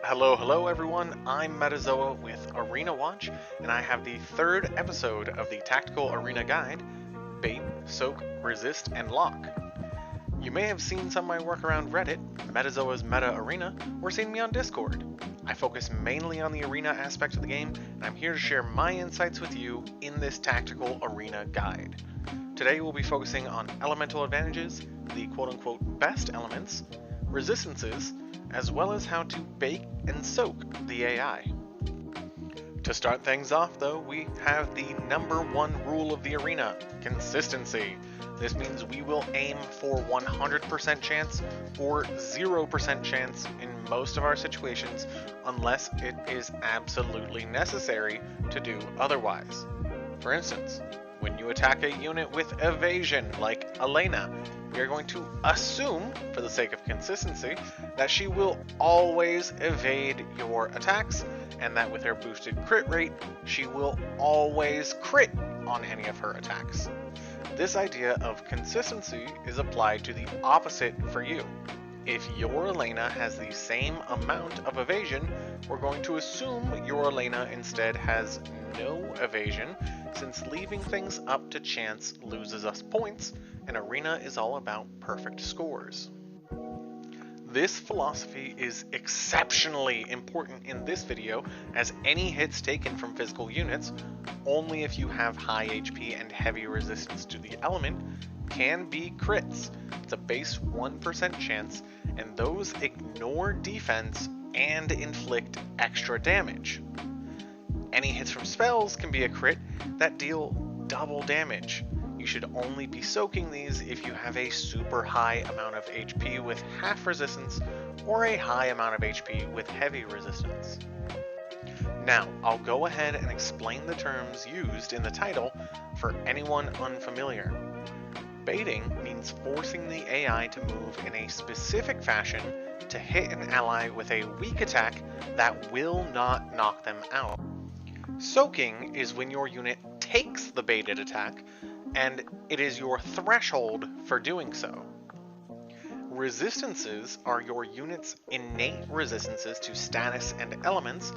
Hello everyone, I'm Metazoa with Arena Watch, and I have the third episode of the Tactical Arena Guide, Bait, Soak, Resist, and Lock. You may have seen some of my work around Reddit, Metazoa's Meta Arena, or seen me on Discord. I focus mainly on the arena aspect of the game, and I'm here to share my insights with you in this Tactical Arena Guide. Today we'll be focusing on elemental advantages, the quote-unquote best elements, resistances, as well as how to bake and soak the AI. To start things off though, we have the number one rule of the arena, consistency. This means we will aim for 100% chance or 0% chance in most of our situations unless it is absolutely necessary to do otherwise. For instance, when you attack a unit with evasion like Elena, we are going to assume, for the sake of consistency, that she will always evade your attacks, and that with her boosted crit rate, she will always crit on any of her attacks. This idea of consistency is applied to the opposite for you. If your Elena has the same amount of evasion, we're going to assume your Elena instead has no evasion, since leaving things up to chance loses us points, and Arena is all about perfect scores. This philosophy is exceptionally important in this video, as any hits taken from physical units, only if you have high HP and heavy resistance to the element, can be crits. It's a base 1% chance, and those ignore defense and inflict extra damage. Any hits from spells can be a crit that deal double damage. You should only be soaking these if you have a super high amount of HP with half resistance or a high amount of HP with heavy resistance. Now, I'll go ahead and explain the terms used in the title for anyone unfamiliar. Baiting means forcing the AI to move in a specific fashion to hit an ally with a weak attack that will not knock them out. Soaking is when your unit takes the baited attack, and it is your threshold for doing so. Resistances are your unit's innate resistances to status and elements,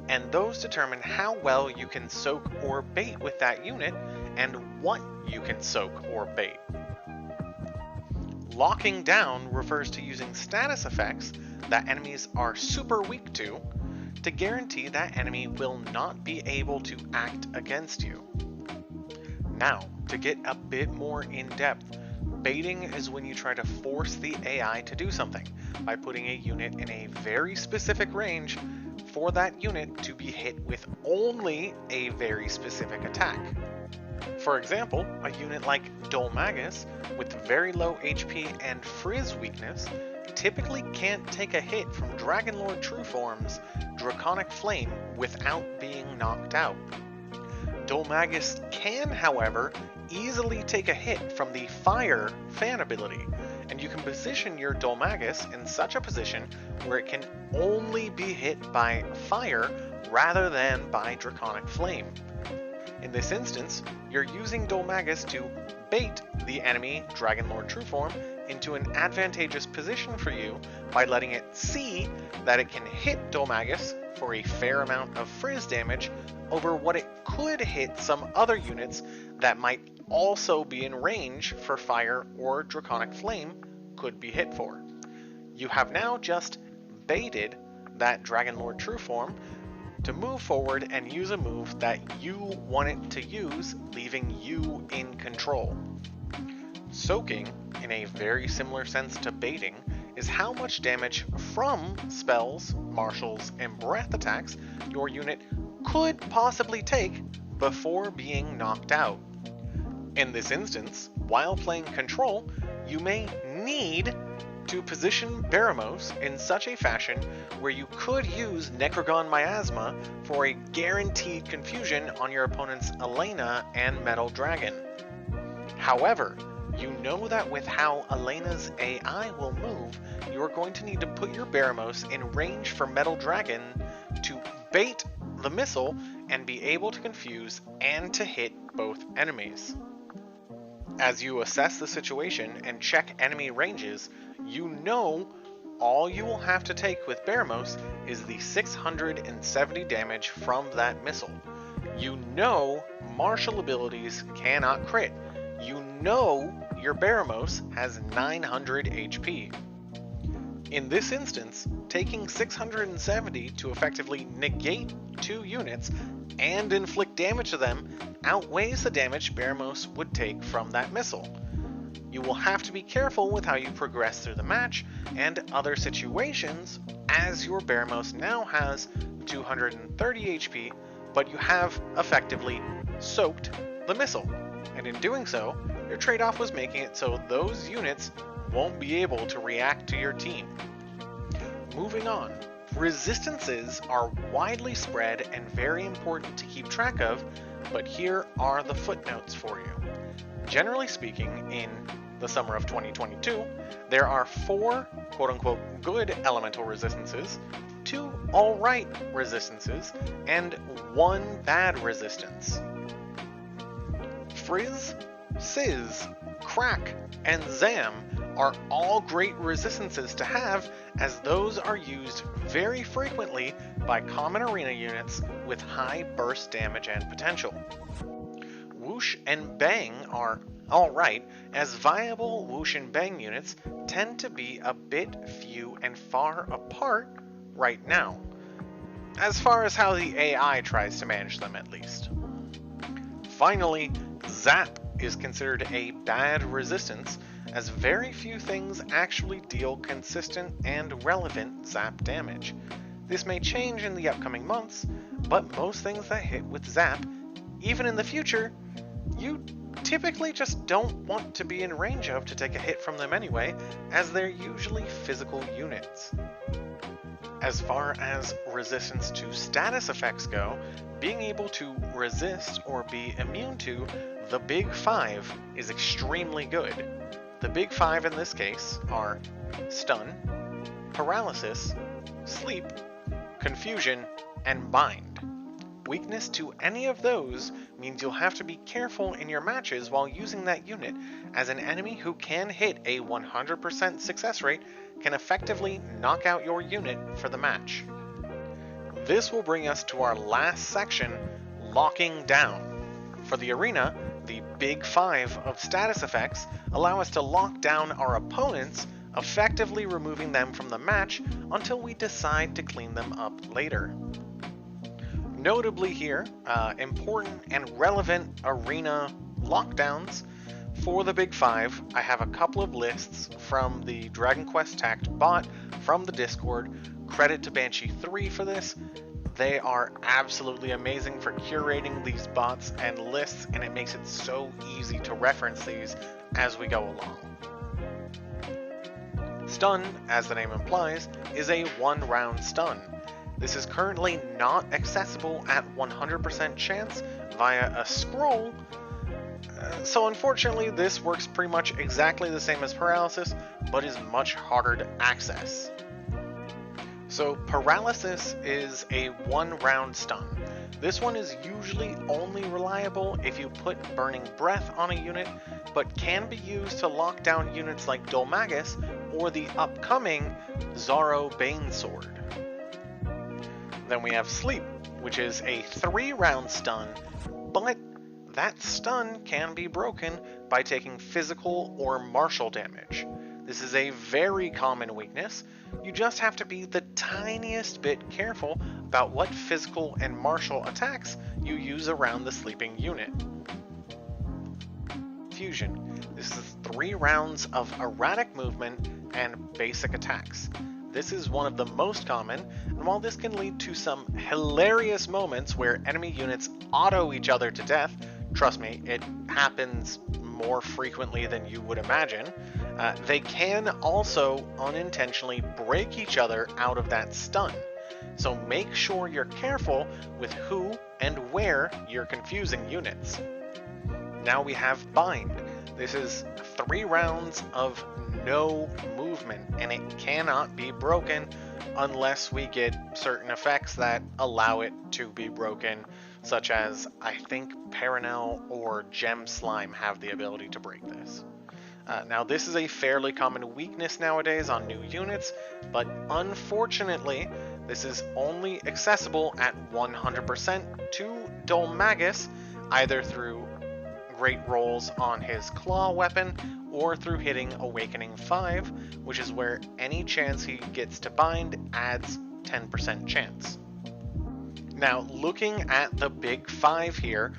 and those determine how well you can soak or bait with that unit, and what you can soak or bait. Locking down refers to using status effects that enemies are super weak to guarantee that enemy will not be able to act against you. Now, to get a bit more in depth, baiting is when you try to force the AI to do something by putting a unit in a very specific range for that unit to be hit with only a very specific attack. For example, a unit like Dolmagus with very low HP and Frizz weakness typically can't take a hit from Dragonlord Trueform's Draconic Flame without being knocked out. Dolmagus can, however, easily take a hit from the Fire fan ability, and you can position your Dolmagus in such a position where it can only be hit by Fire rather than by Draconic Flame. In this instance, you're using Dolmagus to bait the enemy Dragonlord Trueform into an advantageous position for you by letting it see that it can hit Dolmagus for a fair amount of Frizz damage over what it could hit some other units that might also be in range for Fire or Draconic Flame could be hit for. You have now just baited that Dragonlord Trueform to move forward and use a move that you want it to use, leaving you in control. Soaking, in a very similar sense to baiting, is how much damage from spells, martials, and breath attacks your unit could possibly take before being knocked out. In this instance, while playing Control, you may need to position Baramos in such a fashion where you could use Necrogon Miasma for a guaranteed confusion on your opponent's Elena and Metal Dragon. However, you know that with how Elena's AI will move, you are going to need to put your Baramos in range for Metal Dragon to bait the missile and be able to confuse and to hit both enemies. As you assess the situation and check enemy ranges, you know all you will have to take with Baramos is the 670 damage from that missile. You know martial abilities cannot crit. You know your Baramos has 900 HP. In this instance, taking 670 to effectively negate 2 units and inflict damage to them outweighs the damage Baramos would take from that missile. You will have to be careful with how you progress through the match and other situations, as your Baramos now has 230 HP, but you have effectively soaked the missile. And in doing so, your trade-off was making it so those units won't be able to react to your team. Moving on, resistances are widely spread and very important to keep track of, but here are the footnotes for you. Generally speaking, in the summer of 2022, there are 4 quote-unquote good elemental resistances, 2 alright resistances, and 1 bad resistance. Frizz, Sizz, Crack, and Zam are all great resistances to have, as those are used very frequently by common arena units with high burst damage and potential. Whoosh and Bang are alright, as viable Whoosh and Bang units tend to be a bit few and far apart right now, as far as how the AI tries to manage them at least. Finally, Zap is considered a bad resistance, as very few things actually deal consistent and relevant zap damage. This may change in the upcoming months, but most things that hit with zap, even in the future, you typically just don't want to be in range of to take a hit from them anyway, as they're usually physical units. As far as resistance to status effects go, being able to resist or be immune to the Big 5 is extremely good. The Big 5 in this case are Stun, Paralysis, Sleep, Confusion, and Bind. Weakness to any of those means you'll have to be careful in your matches while using that unit, as an enemy who can hit a 100% success rate can effectively knock out your unit for the match. This will bring us to our last section, Locking Down. For the arena, the Big 5 of status effects allow us to lock down our opponents, effectively removing them from the match until we decide to clean them up later. Notably here, important and relevant arena lockdowns. For the Big 5, I have a couple of lists from the Dragon Quest Tact bot from the Discord. Credit to EP.3 for this. They are absolutely amazing for curating these bots and lists, and it makes it so easy to reference these as we go along. Stun, as the name implies, is a 1-round stun. This is currently not accessible at 100% chance via a scroll, so unfortunately this works pretty much exactly the same as Paralysis, but is much harder to access. So Paralysis is a 1-round stun. This one is usually only reliable if you put Burning Breath on a unit, but can be used to lock down units like Dulmagus or the upcoming Zaro Banesword. Then we have Sleep, which is a 3-round stun, but that stun can be broken by taking physical or martial damage. This is a very common weakness. You just have to be the tiniest bit careful about what physical and martial attacks you use around the sleeping unit. Fusion. This is 3 rounds of erratic movement and basic attacks. This is one of the most common, and while this can lead to some hilarious moments where enemy units auto each other to death, trust me, it happens more frequently than you would imagine, they can also unintentionally break each other out of that stun. So make sure you're careful with who and where you're confusing units. Now we have Bind. This is 3 rounds of no movement, and it cannot be broken unless we get certain effects that allow it to be broken, such as I think Paranel or Gem Slime have the ability to break this. Now this is a fairly common weakness nowadays on new units, but unfortunately this is only accessible at 100% to Dulmagus, either through great rolls on his claw weapon or through hitting Awakening 5, which is where any chance he gets to bind adds 10% chance. Now, looking at the big 5 here,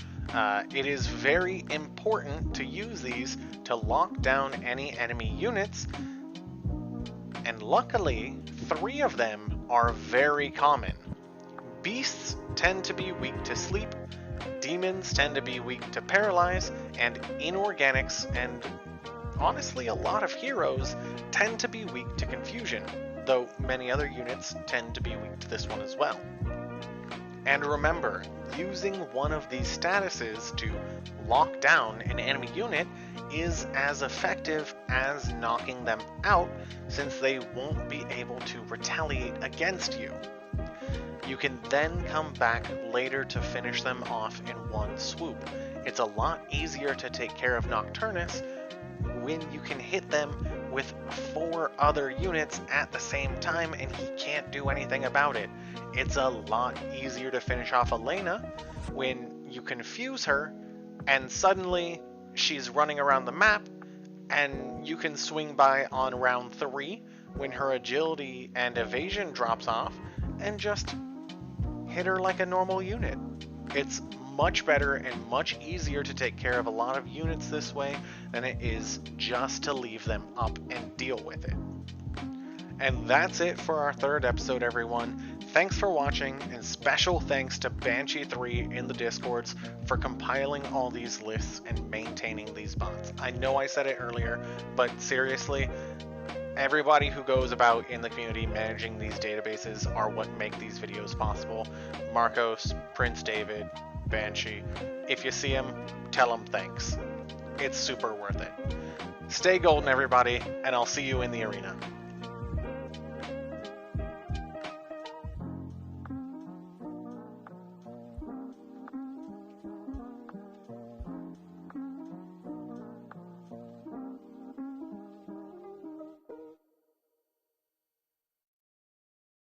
it is very important to use these to lock down any enemy units, and luckily 3 of them are very common. Beasts tend to be weak to sleep, demons tend to be weak to paralyze, and inorganics and honestly a lot of heroes tend to be weak to confusion, though many other units tend to be weak to this one as well. And remember, using one of these statuses to lock down an enemy unit is as effective as knocking them out, since they won't be able to retaliate against you. You can then come back later to finish them off in one swoop. It's a lot easier to take care of Nocturnus when you can hit them with 4 other units at the same time and he can't do anything about it. It's a lot easier to finish off Elena when you confuse her and suddenly she's running around the map and you can swing by on round 3 when her agility and evasion drops off and just hit her like a normal unit. It's much better and much easier to take care of a lot of units this way than it is just to leave them up and deal with it. And that's it for our 3rd episode, everyone. Thanks for watching, and special thanks to Banshee3 in the Discords for compiling all these lists and maintaining these bots. I know I said it earlier, but seriously, everybody who goes about in the community managing these databases are what make these videos possible. Marcos, Prince David, Banshee. If you see them, tell them thanks. It's super worth it. Stay golden, everybody, and I'll see you in the arena.